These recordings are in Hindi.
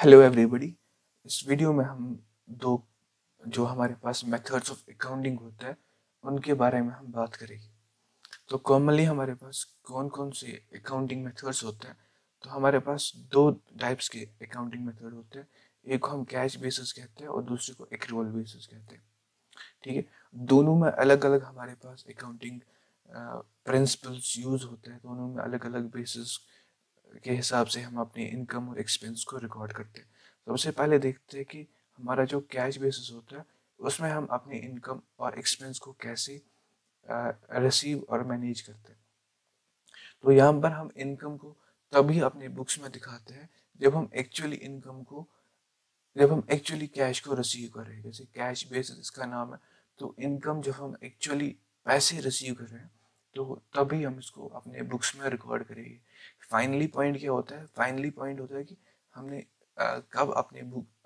Hello everybody. इस वीडियो में हम दो जो हमारे पास मेथड्स ऑफ अकाउंटिंग होता है उनके बारे में हम बात करेंगे। तो कॉमनली हमारे पास कौन कौन से अकाउंटिंग मेथड्स होते हैं। तो हमारे पास दो टाइप्स के अकाउंटिंग मेथड होते हैं। एक को हम कैश बेसिस कहते हैं और दूसरे को एक्रूअल बेसिस कहते हैं। ठीक है, दोनों में अलग अलग हमारे पास अकाउंटिंग प्रिंसिपल्स यूज होते हैं। दोनों में अलग अलग बेसिस के हिसाब से हम अपनी इनकम और एक्सपेंस को रिकॉर्ड करते हैं। सबसे पहले देखते हैं कि हमारा जो कैश बेसिस होता है उसमें हम अपनी इनकम और एक्सपेंस को कैसे रिसीव और मैनेज करते हैं। तो यहाँ पर हम इनकम को तभी अपने बुक्स में दिखाते हैं जब हम एक्चुअली कैश को रिसीव करें। जैसे कैश बेसिस इसका नाम है, तो इनकम जब हम एक्चुअली पैसे रिसीव कर रहे हैं तो तभी हम इसको अपने बुक्स में रिकॉर्ड करेंगे। फाइनली पॉइंट क्या होता है? फाइनली पॉइंट होता है कि हमने कब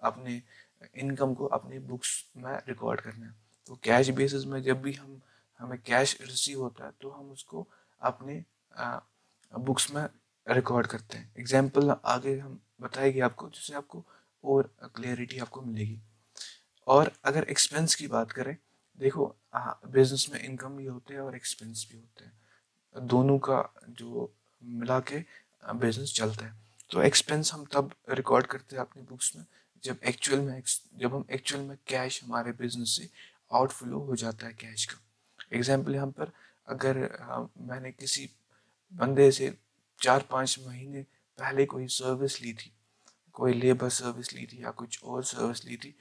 अपने इनकम को अपने बुक्स में रिकॉर्ड करना है। तो कैश बेसिस में जब भी हमें कैश रिसीव होता है तो हम उसको अपने बुक्स में रिकॉर्ड करते हैं। एग्जाम्पल आगे हम बताएंगे आपको, जिससे आपको और क्लियरिटी आपको मिलेगी। और अगर एक्सपेंस की बात करें, देखो बिजनेस में इनकम भी होते हैं और एक्सपेंस भी होते हैं, दोनों का जो मिला के बिजनेस चलता है। तो एक्सपेंस हम तब रिकॉर्ड करते हैं अपनी बुक्स में जब हम एक्चुअल में कैश हमारे बिजनेस से आउटफ्लो हो जाता है कैश का। एग्जाम्पल यहाँ पर, अगर मैंने किसी बंदे से 4-5 महीने पहले कोई सर्विस ली थी, कोई लेबर सर्विस ली थी या कुछ और सर्विस ली थी,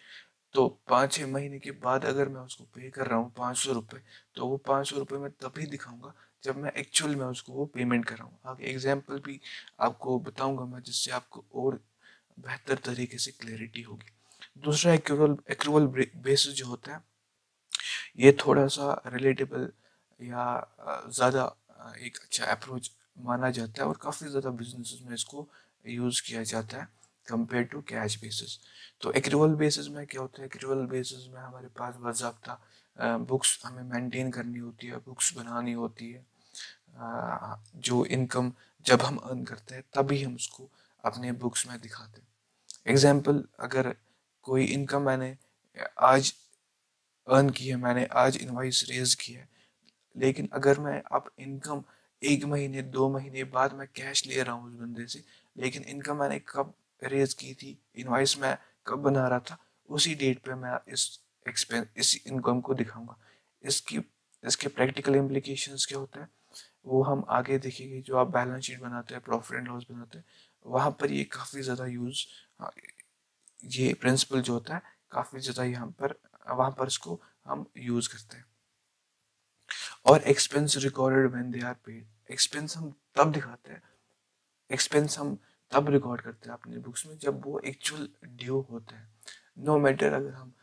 तो 5-6 महीने के बाद अगर मैं उसको पे कर रहा हूँ 500 रुपये, तो वो 500 रुपये मैं तभी दिखाऊंगा जब मैं एक्चुअल में उसको वो पेमेंट कर रहा हूँ। आगे एग्जाम्पल भी आपको बताऊंगा मैं, जिससे आपको और बेहतर तरीके से क्लैरिटी होगी। दूसरा एक्रूअल बेसिस जो होता है, ये थोड़ा सा रिलेटेबल या ज़्यादा एक अच्छा अप्रोच माना जाता है और काफ़ी ज़्यादा बिजनेसेस में इसको यूज़ किया जाता है कंपेयर टू कैश बेसिस। तो एक्रूअल बेसिस में क्या होता है? एक्रूअल बेसिस में हमारे पास बाकायदा बुक्स हमें मेंटेन करनी होती है, बुक्स बनानी होती है। जो इनकम जब हम अर्न करते हैं तभी हम उसको अपने बुक्स में दिखाते हैं। एग्जाम्पल, अगर कोई इनकम मैंने आज अर्न की है, मैंने आज इनवॉइस रेज किया है, लेकिन अगर मैं अब इनकम 1 महीने 2 महीने बाद मैं कैश ले रहा हूँ उस बंदे से, लेकिन इनकम मैंने कब रेज की थी, इनवॉइस मैं कब बना रहा था, उसी डेट पे मैं इस इनकम को दिखाऊंगा। इसकी इसके प्रैक्टिकल इम्प्लीकेशंस क्या होता है वो हम आगे देखेंगे। जो आप बैलेंस शीट बनाते हैं, प्रॉफिट एंड लॉस बनाते हैं, वहाँ पर ये काफ़ी ज़्यादा ये प्रिंसिपल जो होता है काफ़ी ज़्यादा यहाँ पर वहाँ पर इसको हम यूज़ करते हैं। और expense recorded when they are paid, expense हम तब दिखाते हैं, एक्सपेंस हम तब रिकॉर्ड करते हैं अपने बुक्स में जब वो एक्चुअल ड्यू होते हैं। नो मैटर अगर हम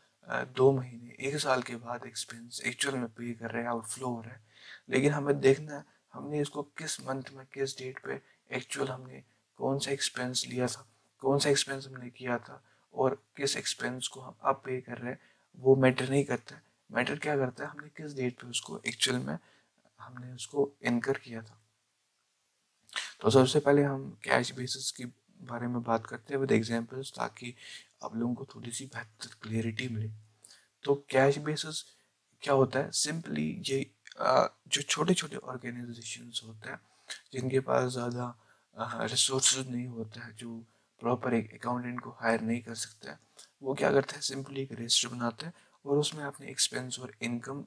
2 महीने 1 साल के बाद एक्सपेंस एक्चुअल में पे कर रहे हैं, आउटफ्लो हो रहा है, लेकिन हमें देखना है हमने इसको किस मंथ में किस डेट पे एक्चुअल हमने कौन सा एक्सपेंस लिया था, कौन सा एक्सपेंस हमने किया था और किस एक्सपेंस को हम अब पे कर रहे हैं। वो मैटर नहीं करता है। मैटर क्या करता है, हमने किस डेट पे उसको एक्चुअल में हमने उसको इनकर किया था। तो सबसे पहले हम कैश बेसिस के बारे में बात करते हैं विद एग्जांपल्स, ताकि आप लोगों को थोड़ी सी बेहतर क्लियरिटी मिले। तो कैश बेसिस क्या होता है? सिंपली ये जो छोटे छोटे ऑर्गेनाइजेशंस होते हैं जिनके पास ज़्यादा रिसोर्सेज नहीं होता है, जो प्रॉपर एक अकाउंटेंट को हायर नहीं कर सकता है, वो क्या करता है? सिंपली एक रजिस्टर बनाता है और उसमें अपने एक्सपेंस और इनकम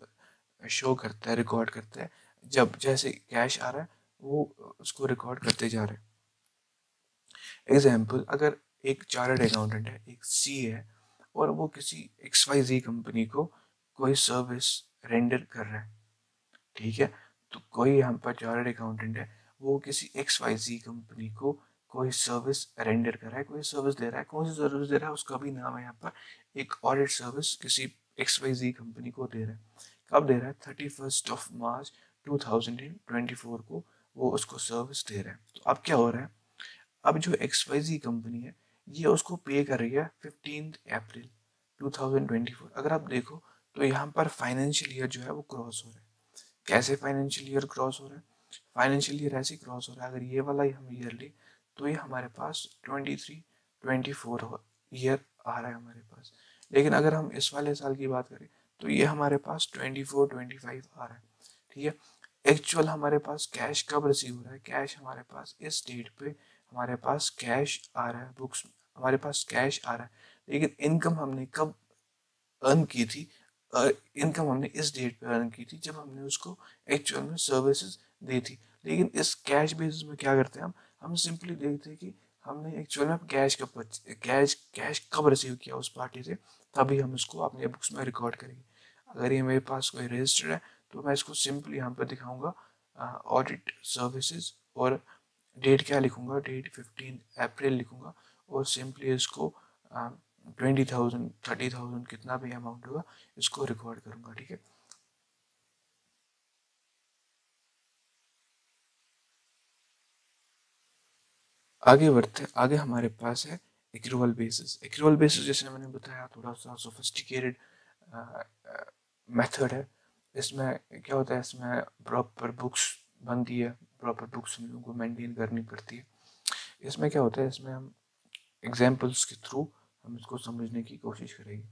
शो करता है, रिकॉर्ड करता है। जब जैसे कैश आ रहा है वो उसको रिकॉर्ड करते जा रहे हैं। एग्जाम्पल, अगर एक चार्टर्ड अकाउंटेंट है, एक सी है, और वो किसी XYZ कंपनी को कोई सर्विस रेंडर कर रहा है, ठीक है। तो कोई यहाँ पर चार्टर्ड अकाउंटेंट है, वो किसी XYZ कंपनी को कोई सर्विस रेंडर कर रहा है, कोई सर्विस दे रहा है। कौन सी सर्विस दे रहा है उसका भी नाम है यहाँ पर। एक ऑडिट सर्विस किसी XYZ कंपनी को दे रहा है। कब दे रहा है? 31 मार्च 2024 को वो उसको सर्विस दे रहा है। तो अब क्या हो रहा है? अब जो XYZ कंपनी है ये उसको पे कर रही है 15 अप्रैल 2024। अगर आप देखो तो यहाँ पर फाइनेंशियल ईयर जो है वो क्रॉस हो रहा है। कैसे फाइनेंशियल ईयर क्रॉस हो रहा है? फाइनेंशियल ईयर ऐसे क्रॉस हो रहा है, अगर ये वाला ही हम ईयर ले तो ये हमारे पास 23 24 ईयर आ रहा है हमारे पास। लेकिन अगर हम इस वाले साल की बात करें तो ये हमारे पास 24-25 आ रहा है, ठीक है। एक्चुअल हमारे पास कैश कब रिसीव हो रहा है, कैश हमारे पास इस डेट पे हमारे पास कैश आ रहा है, बुक्स हमारे पास कैश आ रहा है। लेकिन इनकम हमने कब अर्न की थी, इनकम हमने इस डेट पे अर्न की थी जब हमने उसको एक्चुअल में सर्विसेज दी थी। लेकिन इस कैश बेसिस में क्या करते हैं हम सिंपली देखते हैं कि हमने एक्चुअल में कैश कब रिसीव किया उस पार्टी से, तभी हम उसको अपने बुक्स में रिकॉर्ड करेंगे। अगर ये मेरे पास कोई रजिस्टर्ड है तो मैं इसको सिंपली यहाँ पर दिखाऊंगा ऑडिट सर्विसेज, और डेट क्या लिखूंगा, डेट 15 अप्रैल लिखूंगा, और सिंपली इसको 20,000 30,000 कितना भी अमाउंट होगा इसको रिकॉर्ड करूंगा, ठीक है। आगे बढ़ते हैं, आगे हमारे पास है एक्रूअल बेसिस। एक्रूअल बेसिस जैसे मैंने बताया थोड़ा सा सोफिस्टिकेटेड मेथड है। इसमें क्या होता है, इसमें प्रॉपर बुक्स बनती है, प्रॉपर बुक्स हम लोगों को मेंटेन करनी पड़ती है। इसमें क्या होता है, इसमें हम एग्जाम्पल्स के थ्रू हम इसको समझने की कोशिश करेंगे।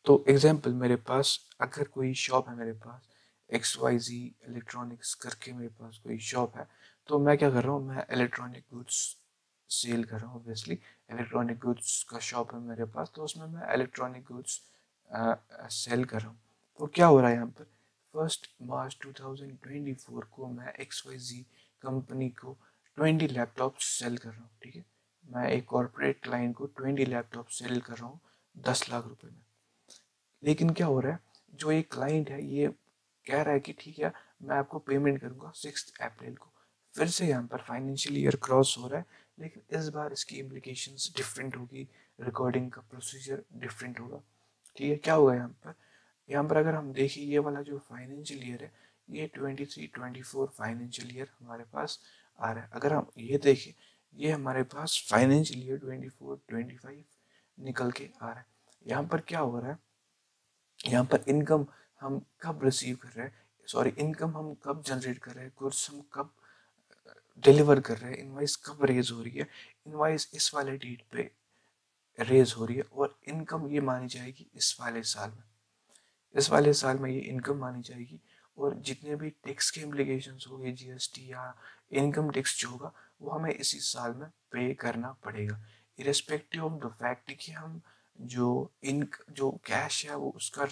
तो एग्जाम्पल मेरे पास अगर कोई शॉप है, मेरे पास XYZ इलेक्ट्रॉनिक्स करके मेरे पास कोई शॉप है, तो मैं क्या कर रहा हूँ, मैं इलेक्ट्रॉनिक गुड्स सेल कर रहा हूँ। ऑब्वियसली इलेक्ट्रॉनिक गुड्स का शॉप है मेरे पास, तो उसमें मैं इलेक्ट्रॉनिक गुड्स सेल कर रहा हूँ। तो क्या हो रहा है यहाँ पर, 1 मार्च 2024 को मैं XYZ कंपनी को 20 लैपटॉप सेल कर रहा हूँ, ठीक है। मैं एक कॉर्पोरेट क्लाइंट को 20 लैपटॉप सेल कर रहा हूँ 10 लाख रुपए में। लेकिन क्या हो रहा है, जो ये क्लाइंट है ये कह रहा है कि ठीक है मैं आपको पेमेंट करूंगा 6 अप्रैल को। फिर से यहाँ पर फाइनेंशियल ईयर क्रॉस हो रहा है, लेकिन इस बार इसकी इम्प्लीकेशंस डिफरेंट होगी, रिकॉर्डिंग का प्रोसीजर डिफरेंट होगा, ठीक है। क्या होगा यहाँ पर, यहाँ पर अगर हम देखें ये वाला जो फाइनेंशियल ईयर है, ये 23-24 फाइनेंशियल ईयर हमारे पास आ रहा है। अगर हम ये देखें, ये हमारे पास फाइनेंशियल ईयर 24-25 निकल के आ रहा है। यहाँ पर क्या हो रहा है, यहाँ पर इनकम हम कब रिसीव कर रहे हैं, सॉरी इनकम हम कब जनरेट कर रहे हैं, गुड्स हम कब डिलीवर कर रहे हैं, इनवाइस कब रेज हो रही है, इनवाइस इस वाले डेट पे रेज हो रही है, और इनकम ये मानी जाएगी इस वाले साल में, इस वाले साल में ये इनकम मानी जाएगी। और जितने भी टैक्स के इम्प्लीकेशंस हो गए, GST या इनकम टैक्स जो होगा वो हमें इसी साल में पे करना पड़ेगा, इरेस्पेक्टिव ऑफ द फैक्ट कि हम जो कैश है वो उसका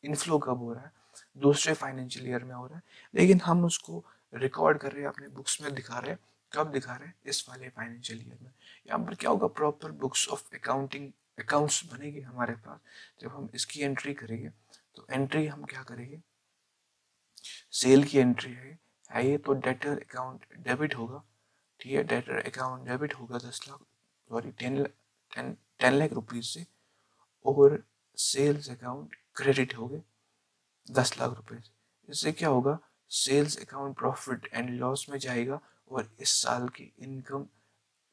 इनफ्लो कब हो रहा है, दूसरे फाइनेंशियल ईयर में हो रहा है, लेकिन हम उसको रिकॉर्ड कर रहे हैं, अपने बुक्स में दिखा रहे हैं। कब दिखा रहे हैं, इस वाले फाइनेंशियल ईयर में। यहाँ पर क्या होगा, प्रॉपर बुक्स ऑफ अकाउंट्स बनेगी हमारे पास। जब हम इसकी एंट्री करेंगे तो एंट्री हम क्या करेंगे, सेल की एंट्री है ये, तो डेटर अकाउंट डेबिट होगा, ठीक है। डेटर अकाउंट डेबिट होगा 10 लाख, सॉरी 10 लाख रुपीज से, और सेल्स अकाउंट क्रेडिट हो गए 10 लाख रुपए से। इससे क्या होगा, sales account profit and loss में जाएगा, और इस साल की इनकम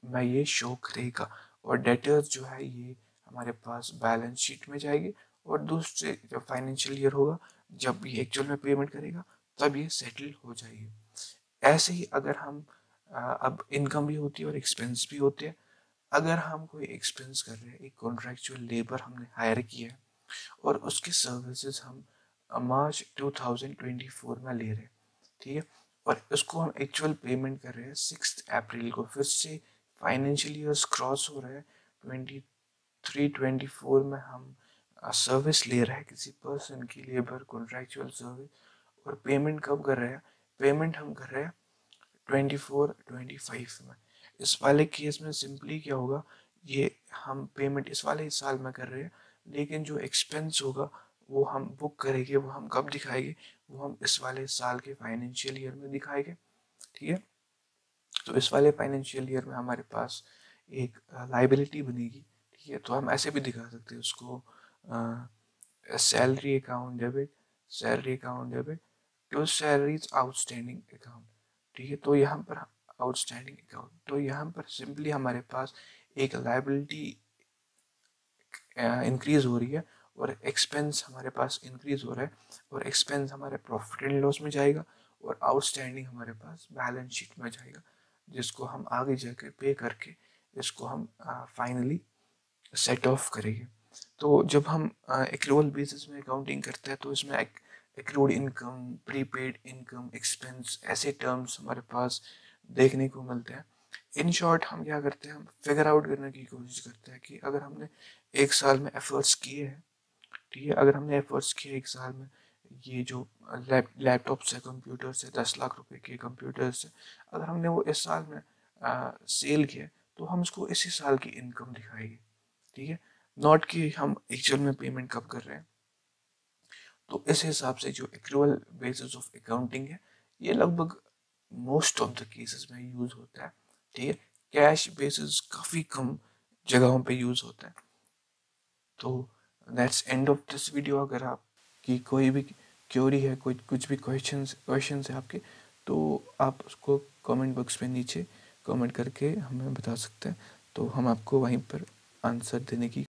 में ये शो करेगा। और डेटर्स जो है ये हमारे पास बैलेंस शीट में जाएगी, और दूसरे जब फाइनेंशियल ईयर होगा, जब ये एक्चुअल में पेमेंट करेगा, तब ये सेटल हो जाएगी। ऐसे ही अगर हम अब इनकम भी होती है और एक्सपेंस भी होते हैं। अगर हम कोई एक्सपेंस कर रहे हैं, एक कॉन्ट्रैक्चुअल लेबर हमने हायर किया है, और उसकी सर्विसेज हम मार्च 2024 में ले रहे हैं, ठीक है, और उसको हम एक्चुअल पेमेंट कर रहे हैं 6 अप्रैल को। फिर से फाइनेंशियल ईयर्स क्रॉस हो रहा है, 23-24 में हम सर्विस ले रहे हैं किसी पर्सन की, लेबर कॉन्ट्रैक्चुअल सर्विस, और पेमेंट कब कर रहे हैं, पेमेंट हम कर रहे हैं 24-25 में। इस वाले केस में सिंपली क्या होगा, ये हम पेमेंट इस वाले साल में कर रहे हैं, लेकिन जो एक्सपेंस होगा वो हम बुक करेंगे, वो हम कब दिखाएंगे, वो हम इस वाले साल के फाइनेंशियल ईयर में दिखाएंगे, ठीक है। तो इस वाले फाइनेंशियल ईयर में हमारे पास एक लाइबिलिटी बनेगी, ठीक है। तो हम ऐसे भी दिखा सकते हैं उसको, salary account debit, salary account debit to salaries outstanding account, ठीक है। तो यहाँ पर आउटस्टैंडिंग अकाउंट, तो यहाँ पर सिंपली हमारे पास एक लाइबिलिटी इंक्रीज हो रही है, और एक्सपेंस हमारे पास इंक्रीज हो रहा है, और एक्सपेंस हमारे प्रॉफिट एंड लॉस में जाएगा, और आउटस्टैंडिंग हमारे पास बैलेंस शीट में जाएगा, जिसको हम आगे जाके पे करके इसको हम फाइनली सेट ऑफ करेंगे। तो जब हम एक्रूअल बेसिस में अकाउंटिंग करते हैं तो इसमें accrued income, prepaid income, expense, ऐसे टर्म्स हमारे पास देखने को मिलते हैं। इन शॉर्ट हम क्या करते हैं, हम फिगर आउट करने की कोशिश करते हैं कि अगर हमने एक साल में एफर्ट्स किए हैं, ठीक है, अगर हमने एफर्ट्स किए एक साल में, ये जो लैपटॉप से, कंप्यूटर से, 10 लाख रुपए के कंप्यूटर से अगर हमने वो इस साल में सेल किया तो हम उसको इसी साल की इनकम दिखाएंगे, ठीक है, नॉट कि हम एक्चुअल में पेमेंट कब कर रहे हैं। तो इस हिसाब से जो एक्रूअल बेसिस ऑफ अकाउंटिंग है ये लगभग मोस्ट ऑफ द केसेस में यूज होता है, ठीक है। कैश बेसिस काफ़ी कम जगहों पे यूज होता है। तो that's end of this video. अगर आपकी कोई भी क्वेरी है, कोई कुछ भी क्वेश्चंस है आपके, तो आप उसको कमेंट बॉक्स में नीचे कमेंट करके हमें बता सकते हैं, तो हम आपको वहीं पर आंसर देने की